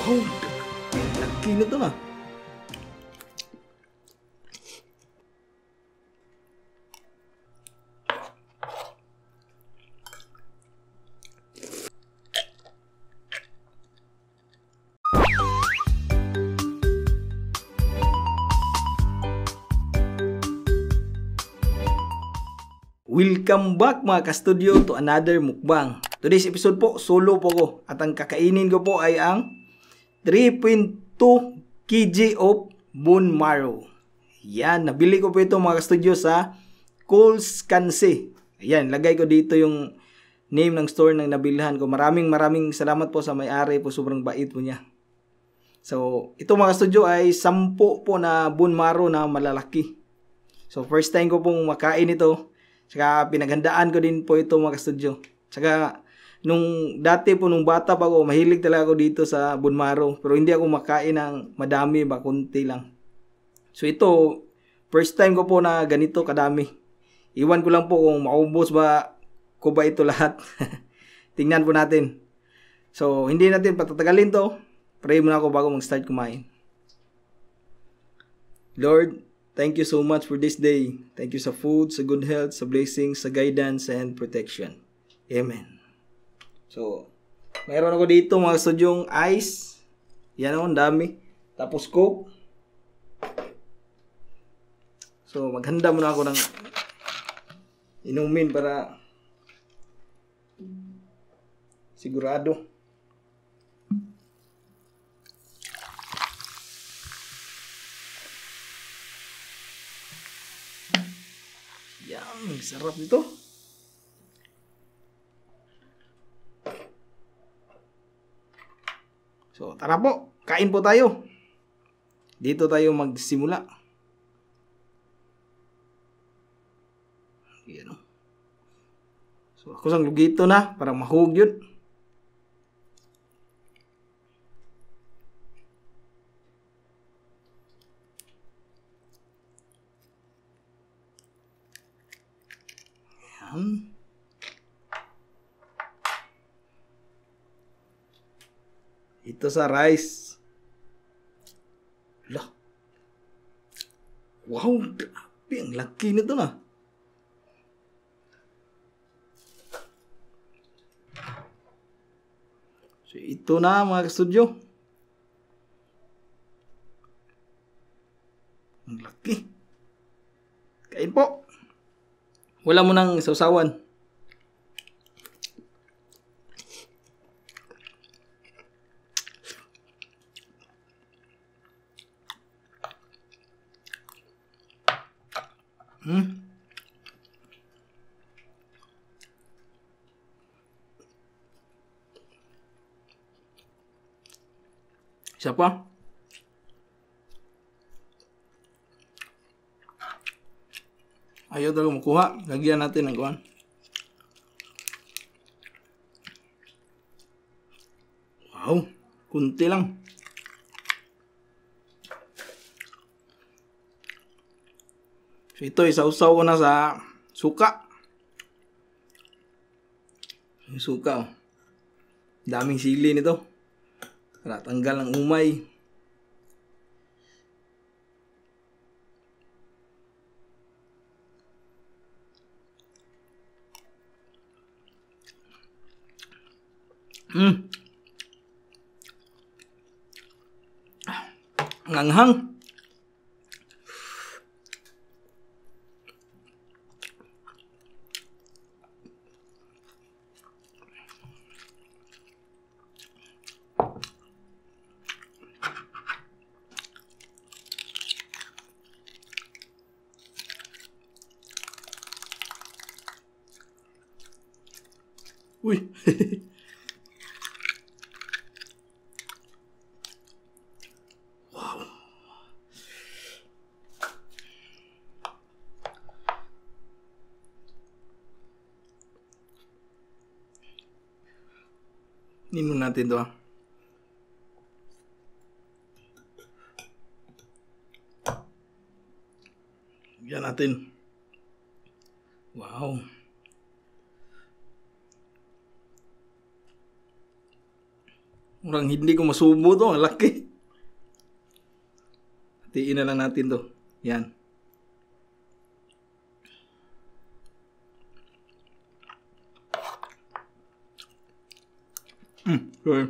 Wow, laki na to na. Welcome back mga ka-studio to another mukbang. Today's episode po, solo po ko. At ang kakainin ko po ay ang 3.2 kg of bone marrow. Yan, nabili ko po ito mga ka-studio sa Coles Canse. Ayan, lagay ko dito yung name ng store ng nabilhan ko. Maraming salamat po sa may-ari po, sobrang bait po niya. So, ito mga ka-studio ay 10 po na bone marrow na malalaki. So, first time ko pong makain ito. Saka pinaghandaan ko din po ito mga ka-studio. Saka nung dati po nung bata pa ako, mahilig talaga ako dito sa bone marrow. Pero hindi ako makain ng madami ba, kunti lang. So ito, first time ko po na ganito kadami. Iwan ko lang po kung maubos ba ko ba ito lahat. Tingnan po natin. So hindi natin patatagalin to. Pray muna ako bago mag-start kumain. Lord, thank you so much for this day. Thank you sa food, sa good health, sa blessings, sa guidance, and protection. Amen. So, mayroon ako dito mga studyong ice. Yan o, ang dami. Tapos Coke. So, maghanda muna ako ng inumin para sigurado. Yan, sarap nito. So, tara po, kain po tayo. Dito tayo magsimula. Yan. So, ako sang lugito na para mahug yun. Ito sa rice. Lah. Wow, grabe, ang laki nito na. So ito na mga ka-studio. Ang laki. Kain po. Wala mo nang sausawan. Isa pa. Ayaw talaga makuha. Lagyan natin ng kuhan. Wow. Kunti lang. So ito, isausaw ko na sa suka. Yung suka. Oh. Daming sili nito. Para tanggal ang umay. Ang anghang. Uy. Wow. Ninom natin to. Yan natin. Wow. Orang hindi ko masubo to. Ang laki. Hatiin na lang natin to. Yan. Sorry.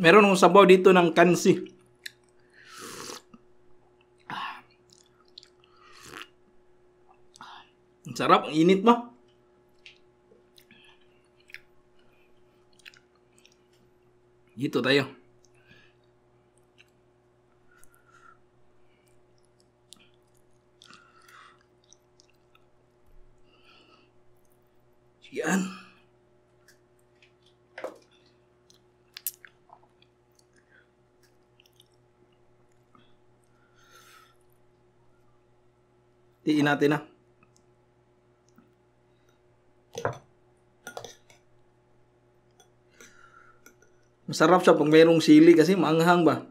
Meron akong sabaw dito ng kansi. Ang sarap, ang init ba? Dito tayo. Yan. Tiin natin na. Masarap siya pag mayroong sili kasi maanghang ba?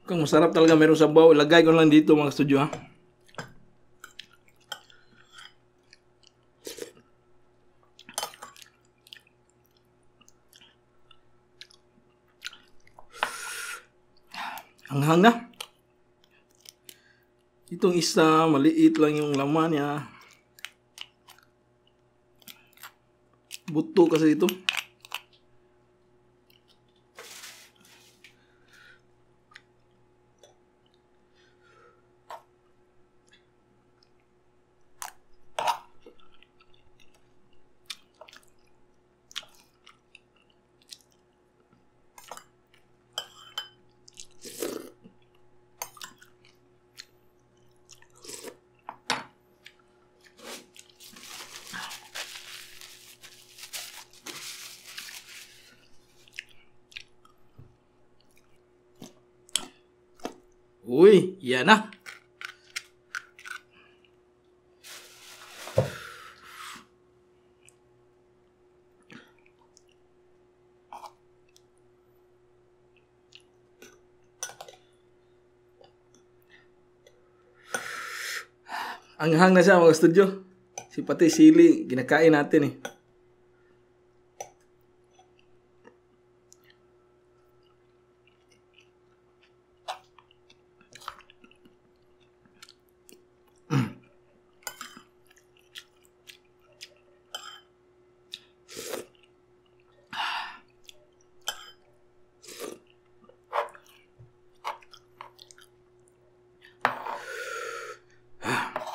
Kung masarap talaga mayroong sabaw, ilagay ko lang dito mga studio ha. Anghang na. Itong isa, maliit lang yung laman niya. Buto kasi ito. Uy, yan na. Anghang na siya mga studio. Si pati sili, ginakain natin eh.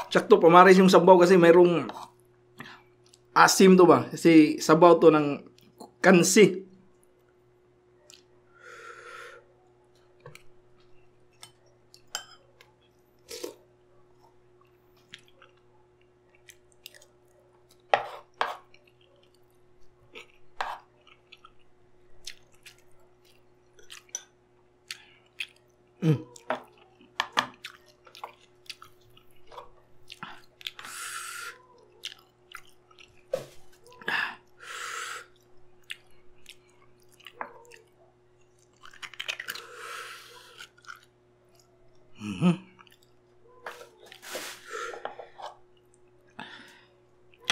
Sakto pamaris yung sabaw kasi mayroong asim to ba? Kasi sabaw to ng kansi.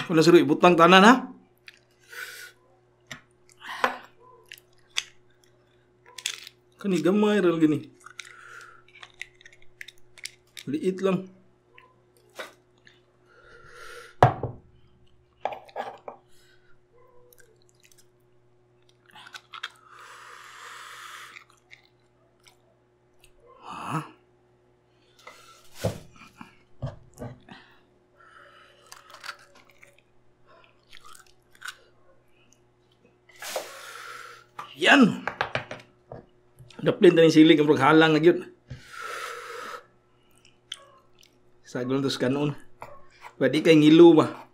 Wala siro ibutang tanan ha. Kani gamay ral gini. Liit lang. Yan. Daplin taning silig ang halang na gyud. Sagol to kanon. Pwede kay ngilo ba?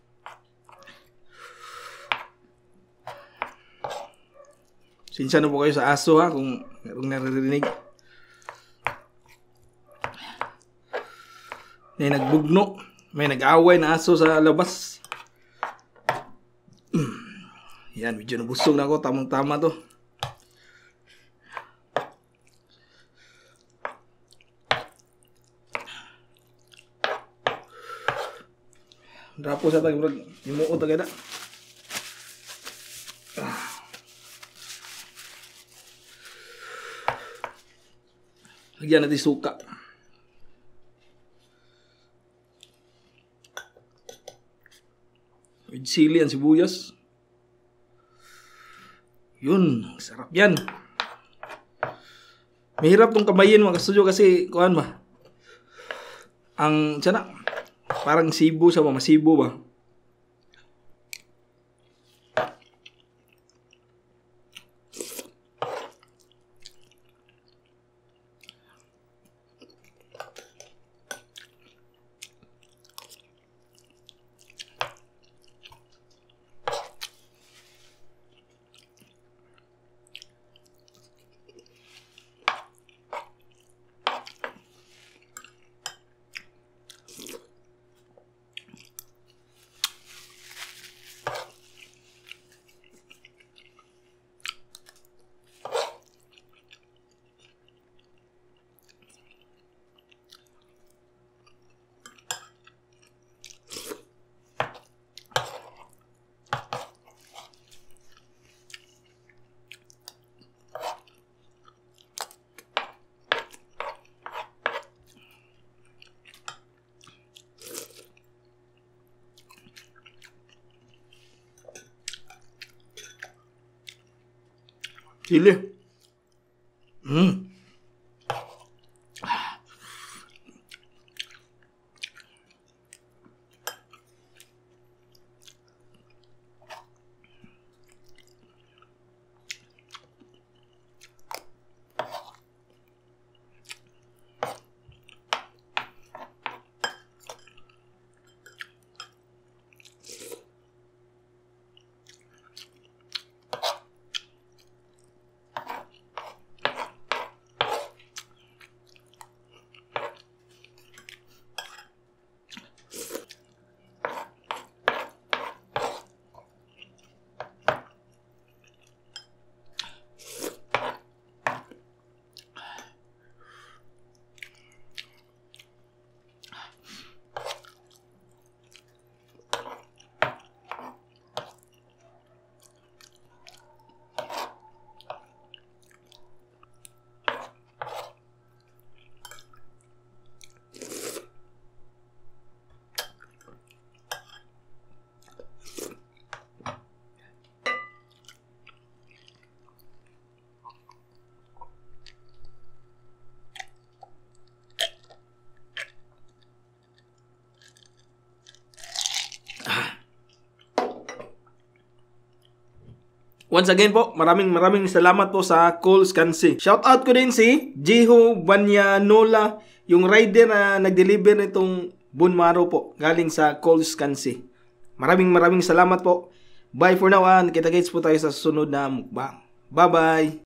Sinsya na po kayo sa aso ha kung naririnig. May nagbugno. May nag-away na aso sa labas. Yan, medyo nabusog na ako. Tamang-tama to. Drapo sa tayo. Himuot agad na. Lagyan natin suka. With sili and sibuyas. Yun, sarap yan. Mahirap tong kamayin mga kastudyo kasi kuhan ba? Ang tiyan na, parang sibo sa mga masibo ba? Sili. Once again po, maraming salamat po sa Coles Kansi. Shout out ko din si Jiho Banyanola, yung rider na nag-deliver nitong Bunmaro po, galing sa Coles Kansi. Maraming salamat po. Bye for now. Kita-kits po tayo sa susunod na mukbang. Bye-bye!